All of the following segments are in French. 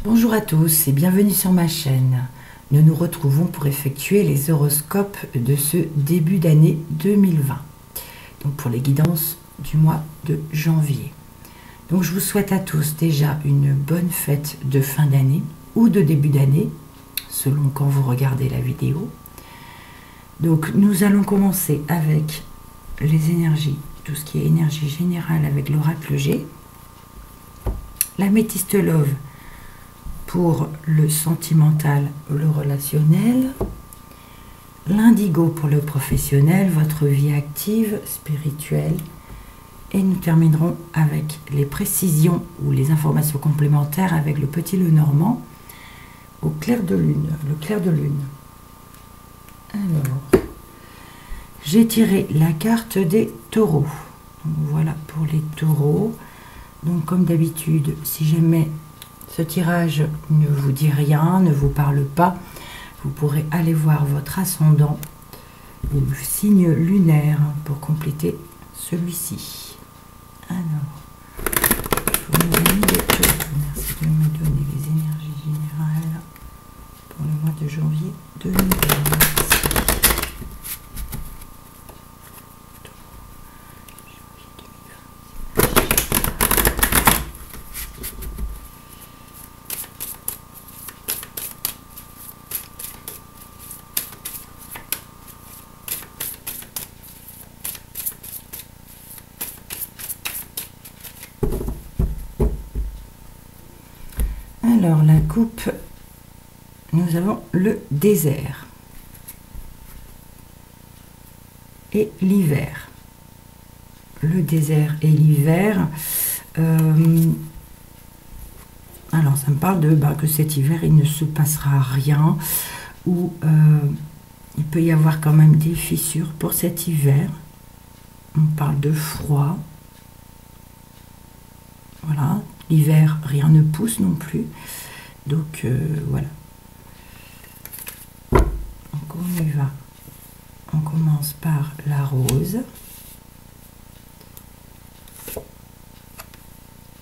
Bonjour à tous et bienvenue sur ma chaîne. Nous nous retrouvons pour effectuer les horoscopes de ce début d'année 2020. Donc pour les guidances du mois de janvier. Donc je vous souhaite à tous déjà une bonne fête de fin d'année ou de début d'année, selon quand vous regardez la vidéo. Donc nous allons commencer avec les énergies, tout ce qui est énergie générale avec l'oracle G. L'améthyste Love pour le sentimental, le relationnel. L'indigo pour le professionnel, votre vie active, spirituelle. Et nous terminerons avec les précisions ou les informations complémentaires avec le petit Lenormand au clair de lune, le clair de lune. Alors, j'ai tiré la carte des taureaux. Donc, voilà pour les taureaux. Donc comme d'habitude, si jamais ce tirage ne vous dit rien, ne vous parle pas, vous pourrez aller voir votre ascendant ou le signe lunaire pour compléter celui-ci. Alors, pour nos amis des taureaux, merci de me donner les énergies générales pour le mois de janvier 2020. Alors, la coupe, nous avons le désert et l'hiver. Le désert et l'hiver, alors ça me parle de que cet hiver, il ne se passera rien, ou il peut y avoir quand même des fissures pour cet hiver. On parle de froid. Voilà. L'hiver, rien ne pousse non plus. Donc, voilà. Donc, on y va. On commence par la rose.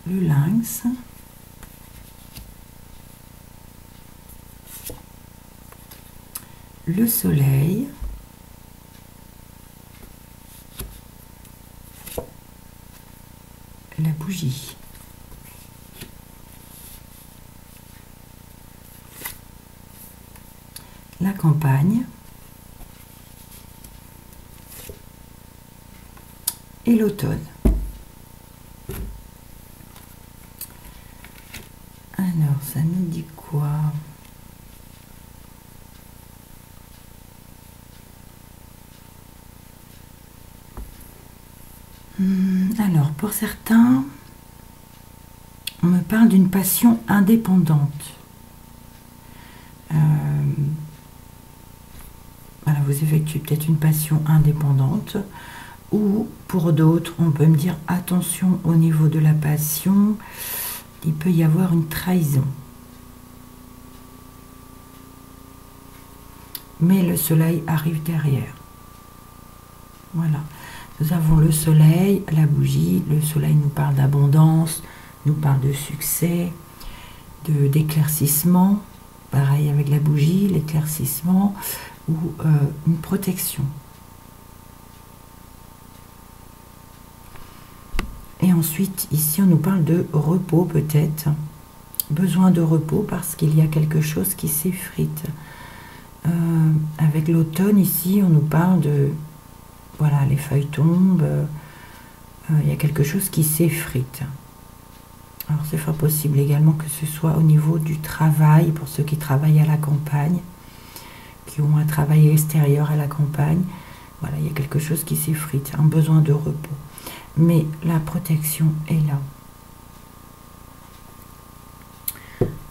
Le lynx. Le soleil. La bougie. La campagne et l'automne. Alors, ça nous dit quoi? Alors, pour certains, on me parle d'une passion indépendante. Voilà, vous effectuez peut-être une passion indépendante, ou pour d'autres, on peut me dire attention au niveau de la passion, il peut y avoir une trahison. Mais le soleil arrive derrière. Voilà, nous avons le soleil, la bougie. Le soleil nous parle d'abondance, nous parle de succès, d'éclaircissement. Pareil avec la bougie, l'éclaircissement ou une protection. Et ensuite, ici, on nous parle de repos peut-être. Besoin de repos parce qu'il y a quelque chose qui s'effrite. Avec l'automne, ici, on nous parle de... Voilà, les feuilles tombent. Il y a quelque chose qui s'effrite. Alors, c'est fort possible également que ce soit au niveau du travail, pour ceux qui travaillent à la campagne, qui ont un travail extérieur à la campagne. Voilà, il y a quelque chose qui s'effrite, un besoin de repos. Mais la protection est là.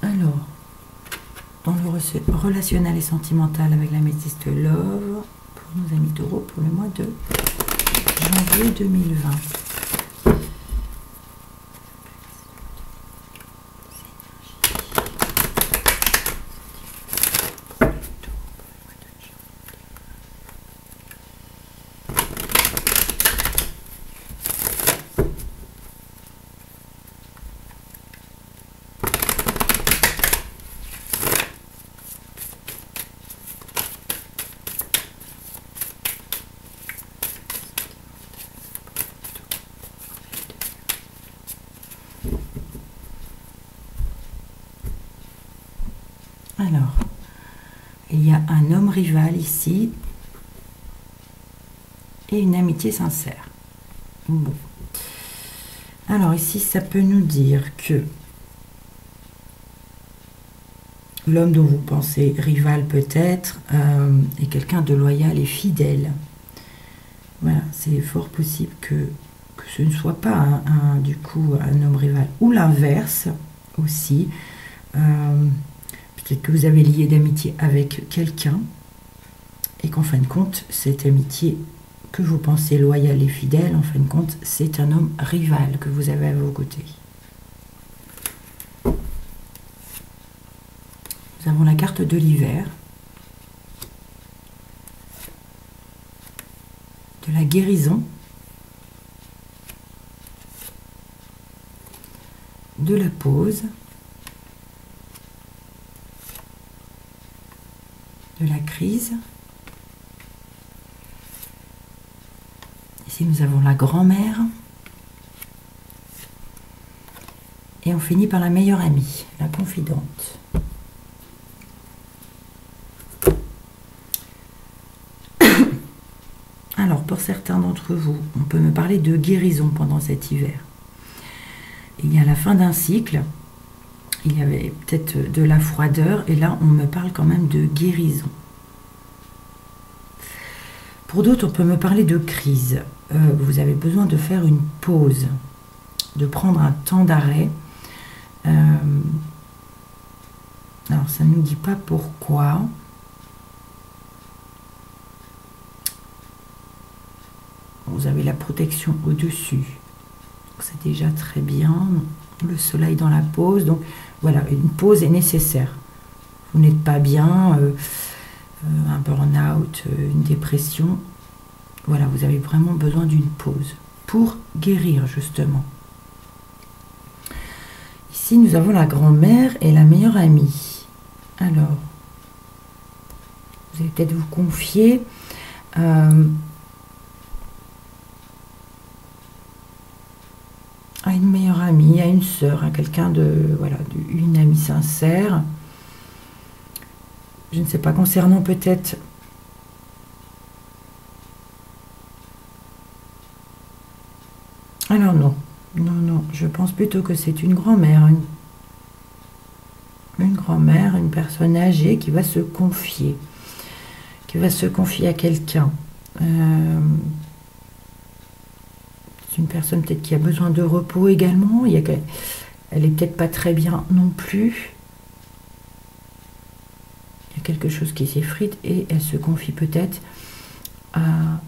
Alors, dans le relationnel et sentimental avec l'améthyste Love, pour nos amis taureaux, pour le mois de janvier 2020. Alors, il y a un homme rival ici et une amitié sincère. Bon. Alors ici, ça peut nous dire que l'homme dont vous pensez rival peut-être est quelqu'un de loyal et fidèle. Voilà, c'est fort possible que ce ne soit pas du coup un homme rival. Ou l'inverse aussi. Peut-être que vous avez lié d'amitié avec quelqu'un et qu'en fin de compte, cette amitié que vous pensez loyale et fidèle, en fin de compte, c'est un homme rival que vous avez à vos côtés. Nous avons la carte de l'hiver, de la guérison, de la pause, de la crise. Ici, nous avons la grand-mère. Et on finit par la meilleure amie, la confidente. Alors, pour certains d'entre vous, on peut me parler de guérison pendant cet hiver. Il y a la fin d'un cycle, il y avait peut-être de la froideur, et là, on me parle quand même de guérison. Pour d'autres, on peut me parler de crise. Vous avez besoin de faire une pause, de prendre un temps d'arrêt. Alors, ça ne nous dit pas pourquoi. Vous avez la protection au-dessus. C'est déjà très bien. Le soleil dans la pause. Donc, voilà, une pause est nécessaire. Vous n'êtes pas bien, un burn-out, une dépression. Voilà, vous avez vraiment besoin d'une pause pour guérir, justement. Ici, nous avons la grand-mère et la meilleure amie. Alors, vous allez peut-être vous confier à une meilleure amie, à une sœur, à quelqu'un de, voilà, une amie sincère. Je ne sais pas, concernant peut-être alors non, non, je pense plutôt que c'est une grand-mère, une grand-mère, une personne âgée qui va se confier à quelqu'un. C'est une personne peut-être qui a besoin de repos également. Elle est peut-être pas très bien non plus. Il y a quelque chose qui s'effrite et elle se confie peut-être à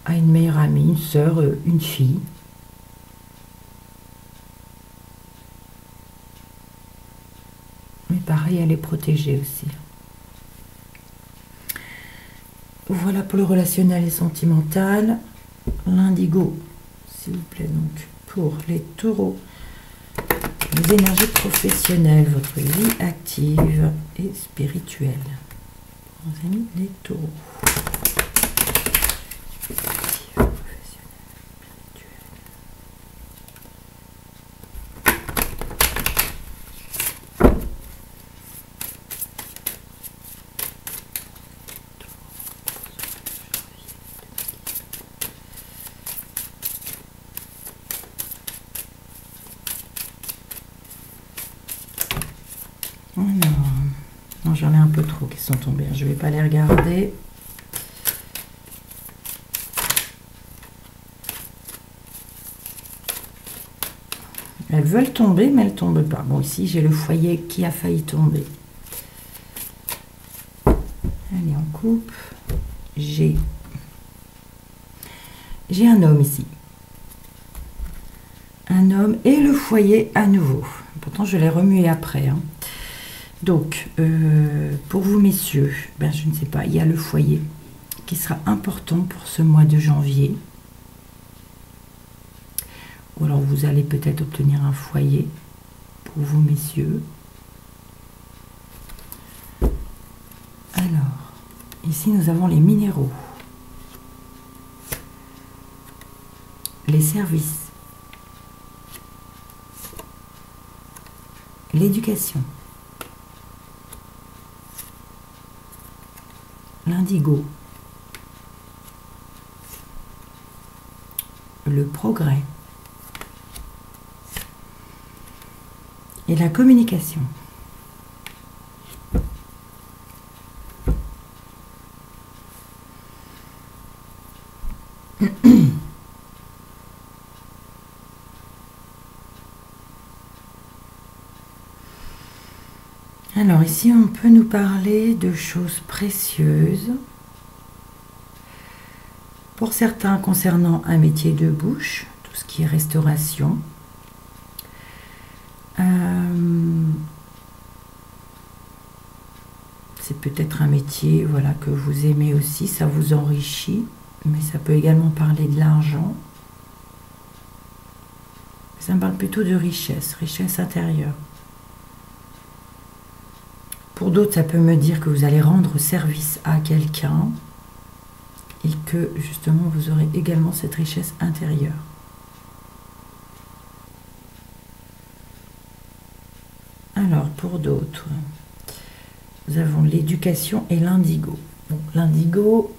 une meilleure amie, une sœur, une fille. Mais pareil, elle est protégée aussi. Voilà pour le relationnel et sentimental. L'indigo, s'il vous plaît, donc pour les taureaux. Les énergies professionnelles, votre vie active et spirituelle. Nos amis, les taureaux. Non, j'en ai un peu trop qui sont tombés. Je ne vais pas les regarder. Elles veulent tomber, mais elles ne tombent pas. Bon, ici, j'ai le foyer qui a failli tomber. Allez, on coupe. J'ai un homme ici. Un homme et le foyer à nouveau. Pourtant, je l'ai remué après. Hein. Donc, pour vous, messieurs, ben, je ne sais pas, il y a le foyer qui sera important pour ce mois de janvier. Ou alors, vous allez peut-être obtenir un foyer pour vous, messieurs. Alors, ici, nous avons les minéraux, les services, l'éducation, l'indigo, le progrès et la communication. Alors ici, on peut nous parler de choses précieuses. Pour certains, concernant un métier de bouche, tout ce qui est restauration. C'est peut-être un métier, voilà, que vous aimez aussi, ça vous enrichit, mais ça peut également parler de l'argent. Ça me parle plutôt de richesse, richesse intérieure. Pour d'autres, ça peut me dire que vous allez rendre service à quelqu'un et que justement vous aurez également cette richesse intérieure. Alors pour d'autres, nous avons l'éducation et l'indigo. L'indigo,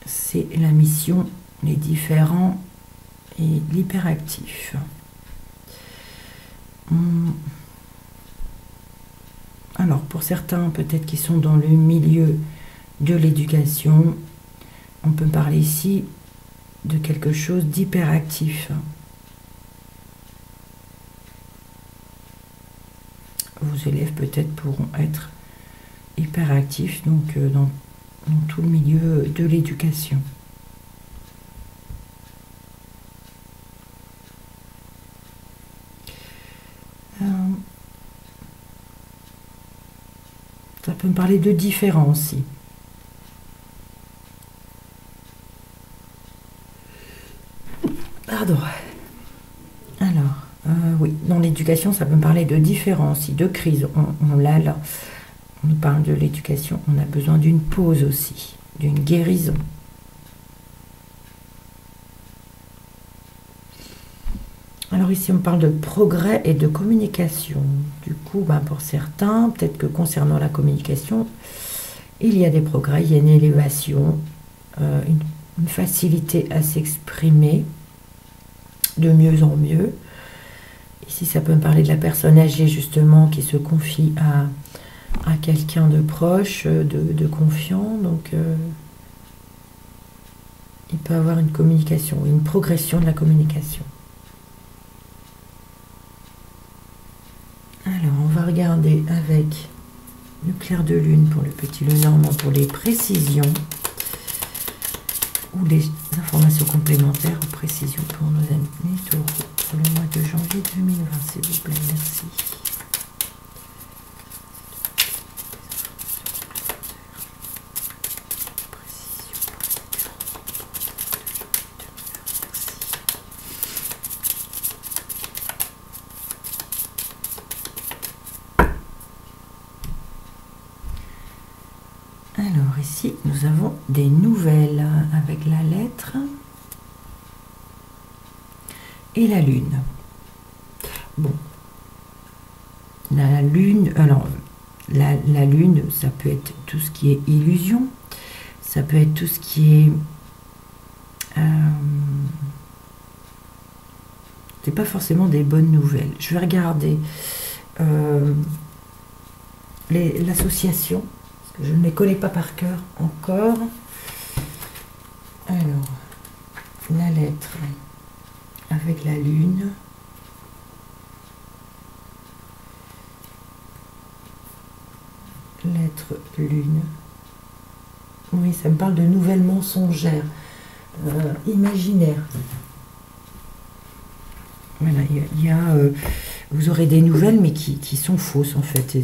c'est la mission, les différents et l'hyperactif. Alors pour certains, peut-être qui sont dans le milieu de l'éducation, on peut parler ici de quelque chose d'hyperactif. Vos élèves peut-être pourront être hyperactifs donc dans tout le milieu de l'éducation. Ça peut me parler de différents aussi. Pardon. Alors, oui, dans l'éducation, ça peut me parler de différence aussi, de crise. On l'a là. On nous parle de l'éducation. On a besoin d'une pause aussi, d'une guérison. Alors ici, on parle de progrès et de communication. Du coup, pour certains, peut-être que concernant la communication, il y a des progrès, il y a une élévation, une facilité à s'exprimer de mieux en mieux. Ici, ça peut me parler de la personne âgée, justement, qui se confie à quelqu'un de proche, de confiant. Donc, il peut avoir une communication, une progression de la communication. Alors, on va regarder avec le clair de lune pour le petit Lenormand, pour les précisions ou les informations complémentaires ou précisions pour nos amis taureaux pour le mois de janvier 2020, s'il vous plaît, merci. Alors ici, nous avons des nouvelles avec la lettre et la lune. Bon, la lune, alors la lune, ça peut être tout ce qui est illusion, ça peut être tout ce qui est... c'est pas forcément des bonnes nouvelles. Je vais regarder l'association. Je ne les connais pas par cœur encore. Alors, la lettre avec la lune. Lettre lune. Oui, ça me parle de nouvelles mensongères, imaginaires. Voilà, vous aurez des nouvelles, mais qui sont fausses en fait.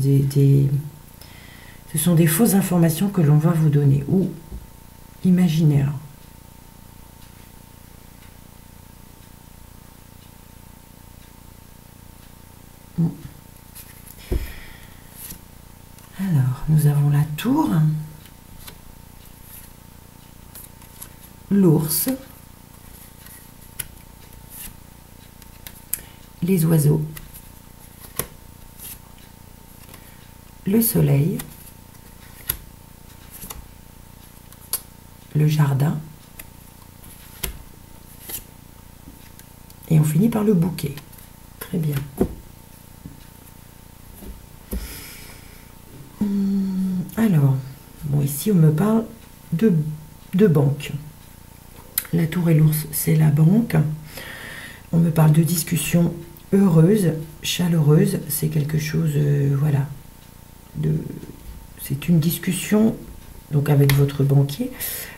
Ce sont des fausses informations que l'on va vous donner, ou imaginaires. Alors, nous avons la tour, l'ours, les oiseaux, le soleil, jardin. Et on finit par le bouquet. Très bien. Alors, bon, ici on me parle de banque. La tour et l'ours, c'est la banque. On me parle de discussion heureuse, chaleureuse. C'est quelque chose, voilà. C'est une discussion, donc avec votre banquier,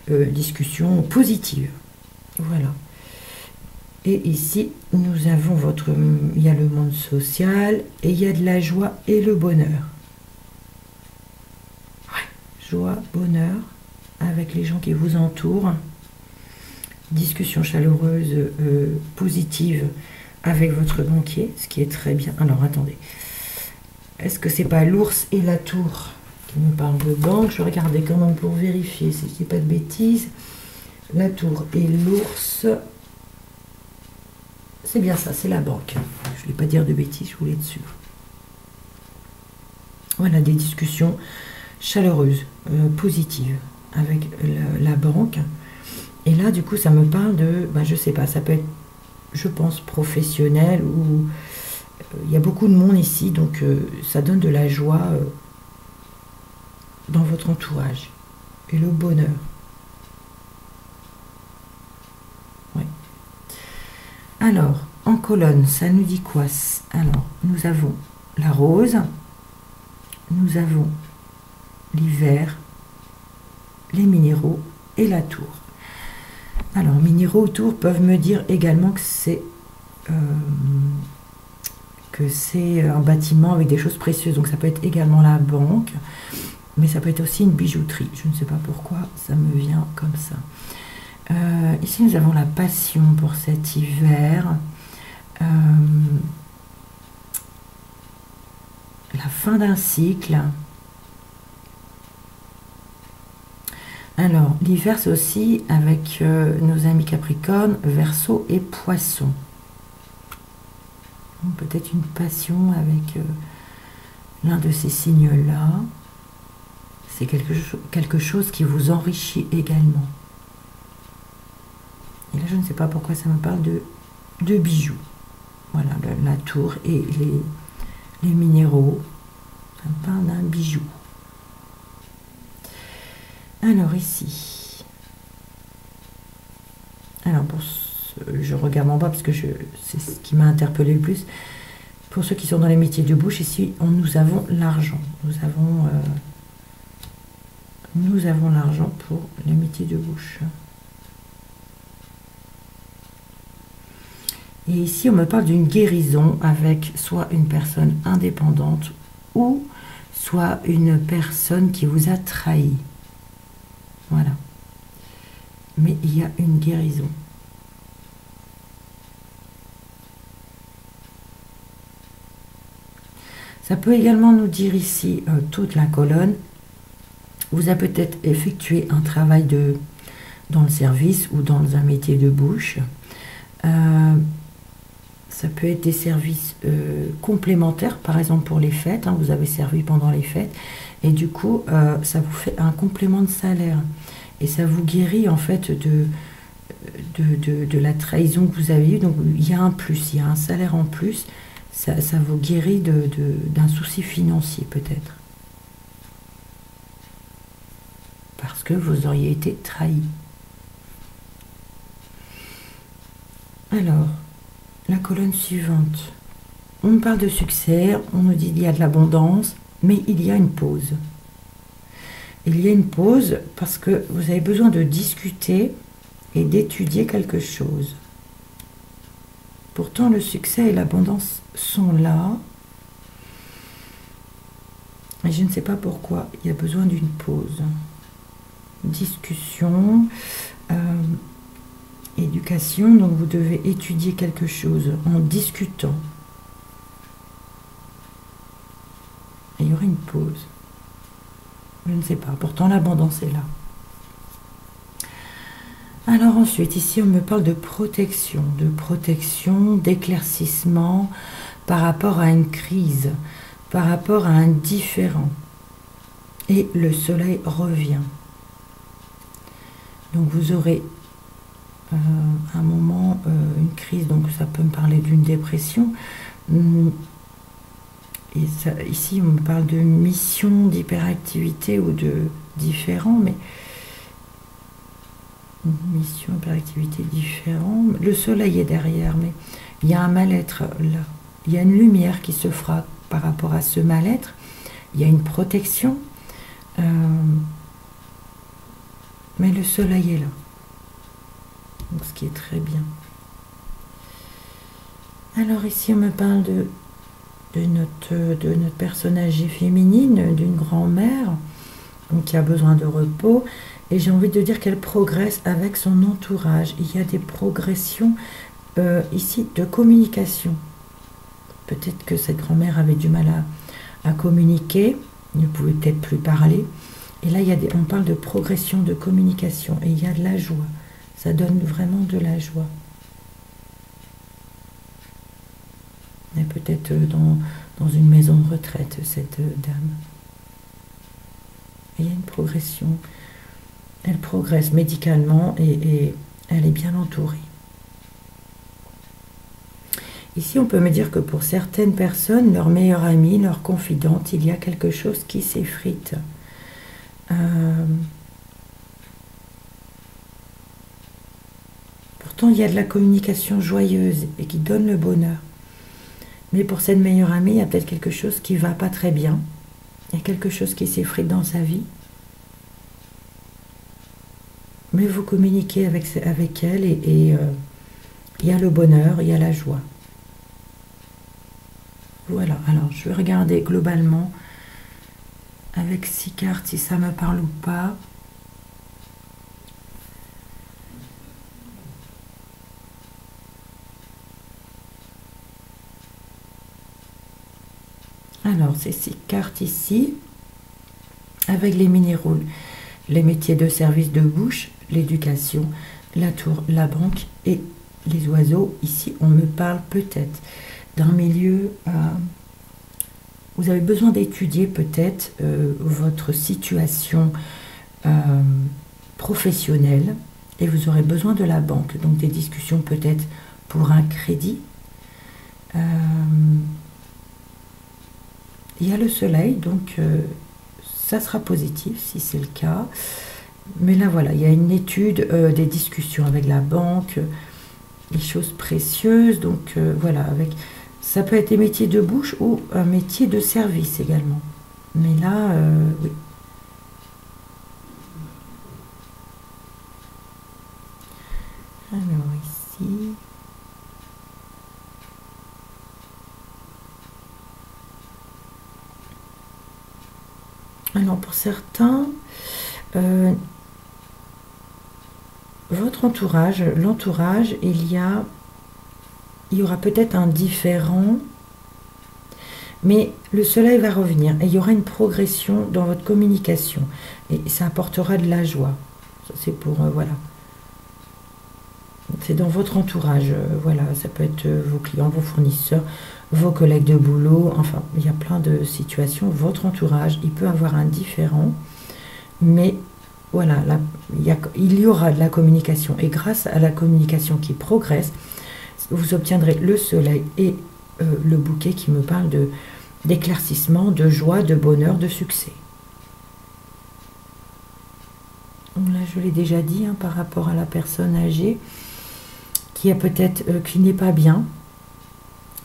discussion positive. Voilà. Et ici, nous avons il y a le monde social et il y a de la joie et le bonheur. Ouais, joie, bonheur, avec les gens qui vous entourent. Discussion chaleureuse, positive avec votre banquier, ce qui est très bien. Alors, attendez. Est-ce que c'est pas l'ours et la tour qui me parlent de banque? Je vais regarder quand même pour vérifier si je dis pas de bêtises. La tour et l'ours... C'est bien ça, c'est la banque. Je ne vais pas dire de bêtises, je voulais être sûre. Voilà, des discussions chaleureuses, positives avec la banque. Et là, du coup, ça me parle de, ben, je sais pas, ça peut être, je pense, professionnel ou il y a beaucoup de monde ici, donc ça donne de la joie dans votre entourage et le bonheur. Ouais. Alors, en colonne, ça nous dit quoi? Alors, nous avons la rose, nous avons l'hiver, les minéraux et la tour. Alors, minéraux, tour peuvent me dire également que c'est un bâtiment avec des choses précieuses. Donc, ça peut être également la banque, mais ça peut être aussi une bijouterie. Je ne sais pas pourquoi, ça me vient comme ça. Ici, nous avons la passion pour cet hiver. La fin d'un cycle. Alors, l'hiver, c'est aussi avec nos amis Capricorne, Verseau et Poisson. Peut-être une passion avec l'un de ces signes-là. C'est quelque chose qui vous enrichit également. Et là, je ne sais pas pourquoi ça me parle de bijoux. Voilà, la tour et les minéraux. Ça me parle d'un bijou. Alors ici. Alors je regarde en bas parce que c'est ce qui m'a interpellé le plus. Pour ceux qui sont dans les métiers de bouche, ici, nous avons l'argent. Nous avons l'argent pour les métiers de bouche. Et ici, on me parle d'une guérison avec soit une personne indépendante ou soit une personne qui vous a trahi. Voilà. Mais il y a une guérison. Ça peut également nous dire ici, toute la colonne, vous avez peut-être effectué un travail dans le service ou dans un métier de bouche. Ça peut être des services complémentaires, par exemple pour les fêtes, hein, vous avez servi pendant les fêtes, et du coup, ça vous fait un complément de salaire. Et ça vous guérit en fait de la trahison que vous avez eue. Donc il y a un plus, il y a un salaire en plus, ça vous guérit d'un souci financier peut-être. Parce que vous auriez été trahi. Alors, la colonne suivante. On nous parle de succès, on nous dit qu'il y a de l'abondance, mais il y a une pause. Il y a une pause parce que vous avez besoin de discuter et d'étudier quelque chose. Pourtant, le succès et l'abondance sont là. Et je ne sais pas pourquoi il y a besoin d'une pause. Discussion, éducation, donc vous devez étudier quelque chose en discutant. Et il y aurait une pause. Je ne sais pas, pourtant l'abondance est là. Alors ensuite, ici on me parle de protection, d'éclaircissement par rapport à une crise, par rapport à un différend. Et le soleil revient. Donc vous aurez un moment, une crise, donc ça peut me parler d'une dépression. Et ça, ici, on me parle de mission, d'hyperactivité ou de différent, mais mission, hyperactivité, différent. Le soleil est derrière, mais il y a un mal-être là. Il y a une lumière qui se fera par rapport à ce mal-être. Il y a une protection. Mais le soleil est là. Donc, ce qui est très bien. Alors ici, on me parle de notre personne âgée féminine, d'une grand-mère, qui a besoin de repos. Et j'ai envie de dire qu'elle progresse avec son entourage. Il y a des progressions ici de communication. Peut-être que cette grand-mère avait du mal à communiquer, ne pouvait peut-être plus parler. Et là, on parle de progression de communication. Et il y a de la joie. Ça donne vraiment de la joie. Elle est peut-être dans une maison de retraite, cette dame. Et il y a une progression. Elle progresse médicalement et elle est bien entourée. Ici, on peut me dire que pour certaines personnes, leur meilleure amie, leur confidente, il y a quelque chose qui s'effrite. Pourtant, il y a de la communication joyeuse et qui donne le bonheur. Mais pour cette meilleure amie, il y a peut-être quelque chose qui ne va pas très bien. Il y a quelque chose qui s'effrite dans sa vie. Mais vous communiquez avec elle et il y a le bonheur, il y a la joie. Voilà, alors je vais regarder globalement avec 6 cartes si ça me parle ou pas. Alors, ces 6 cartes ici, avec les mini-rôles, les métiers de service de bouche, l'éducation, la tour, la banque et les oiseaux. Ici, on me parle peut-être d'un milieu... vous avez besoin d'étudier peut-être votre situation professionnelle et vous aurez besoin de la banque. Donc, des discussions peut-être pour un crédit. Il y a le soleil, donc ça sera positif si c'est le cas. Mais là, voilà, il y a une étude, des discussions avec la banque, des choses précieuses. Donc voilà, ça peut être des métiers de bouche ou un métier de service également. Mais là, oui. Alors ici... Alors pour certains, votre entourage, l'entourage, il y aura peut-être un différent, mais le soleil va revenir et il y aura une progression dans votre communication et ça apportera de la joie. C'est pour, voilà. C'est dans votre entourage, voilà, ça peut être vos clients, vos fournisseurs, vos collègues de boulot, enfin, il y a plein de situations. Votre entourage, il peut avoir un différent, mais voilà, là, il y aura de la communication. Et grâce à la communication qui progresse, vous obtiendrez le soleil et le bouquet qui me parle d'éclaircissement, de joie, de bonheur, de succès. Là, je l'ai déjà dit, hein, par rapport à la personne âgée, qui a peut-être, qui n'est pas bien,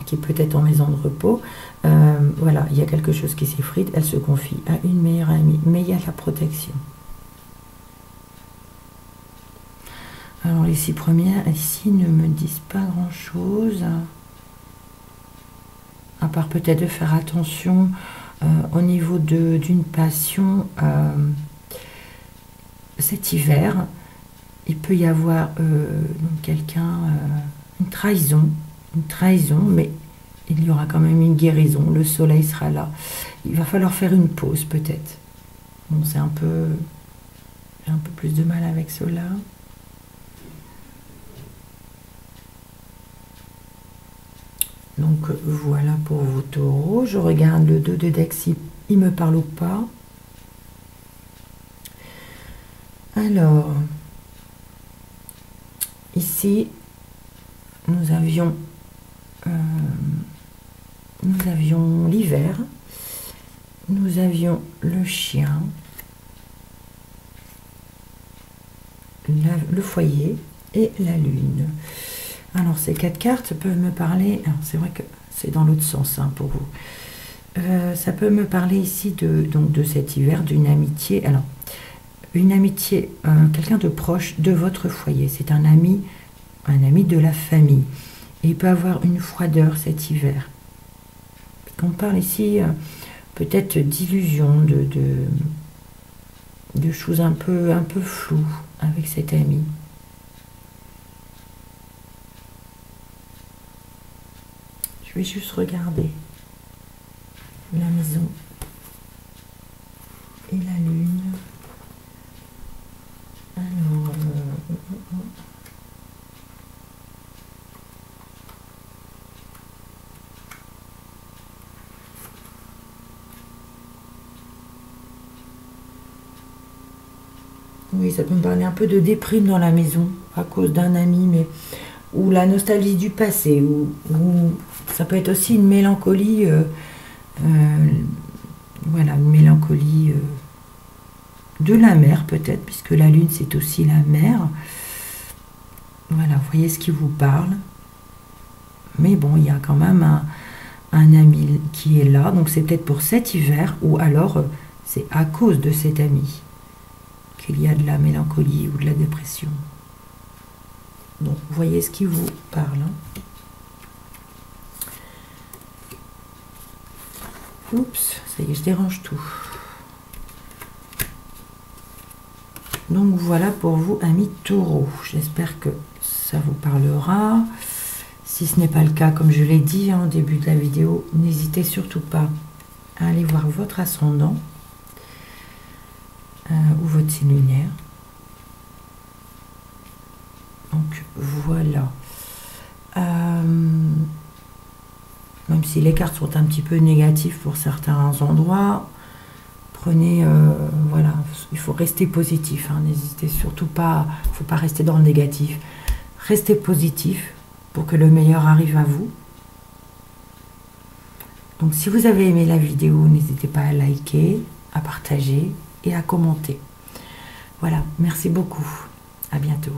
qui est peut-être en maison de repos. Voilà, il y a quelque chose qui s'effrite, elle se confie à une meilleure amie, mais il y a la protection. Alors les 6 premières ici ne me disent pas grand-chose, à part peut-être de faire attention au niveau d'une passion. Cet hiver, il peut y avoir quelqu'un, une trahison, mais il y aura quand même une guérison, le soleil sera là. Il va falloir faire une pause peut-être. Bon, j'ai un peu plus de mal avec cela. Donc voilà pour vos taureaux. Je regarde le 2 de deck si il me parle ou pas. Alors, ici, nous avions l'hiver, nous avions le chien, le foyer et la lune. Alors ces 4 cartes peuvent me parler, c'est vrai que c'est dans l'autre sens hein, pour vous. Ça peut me parler ici donc de cet hiver, d'une amitié. Alors, une amitié, quelqu'un de proche de votre foyer. C'est un ami de la famille. Et il peut avoir une froideur cet hiver. On parle ici peut-être d'illusions, de choses un peu floues avec cet ami. Je vais juste regarder la maison et la lune. Alors, oui, ça peut me parler un peu de déprime dans la maison à cause d'un ami, mais ou la nostalgie du passé, ou ça peut être aussi une mélancolie, voilà, une mélancolie de la mer peut-être, puisque la lune c'est aussi la mer. Voilà, vous voyez ce qui vous parle. Mais bon, il y a quand même un ami qui est là, donc c'est peut-être pour cet hiver, ou alors c'est à cause de cet ami qu'il y a de la mélancolie ou de la dépression. Donc, vous voyez ce qui vous parle. Hein. Oups, ça y est, je dérange tout. Donc, voilà pour vous, amis taureaux. J'espère que ça vous parlera. Si ce n'est pas le cas, comme je l'ai dit hein, au début de la vidéo, n'hésitez surtout pas à aller voir votre ascendant ou votre signe lunaire. Donc voilà. Même si les cartes sont un petit peu négatives pour certains endroits, prenez, voilà, il faut rester positif. Hein, n'hésitez surtout pas, il ne faut pas rester dans le négatif. Restez positif pour que le meilleur arrive à vous. Donc si vous avez aimé la vidéo, n'hésitez pas à liker, à partager et à commenter. Voilà, merci beaucoup. À bientôt.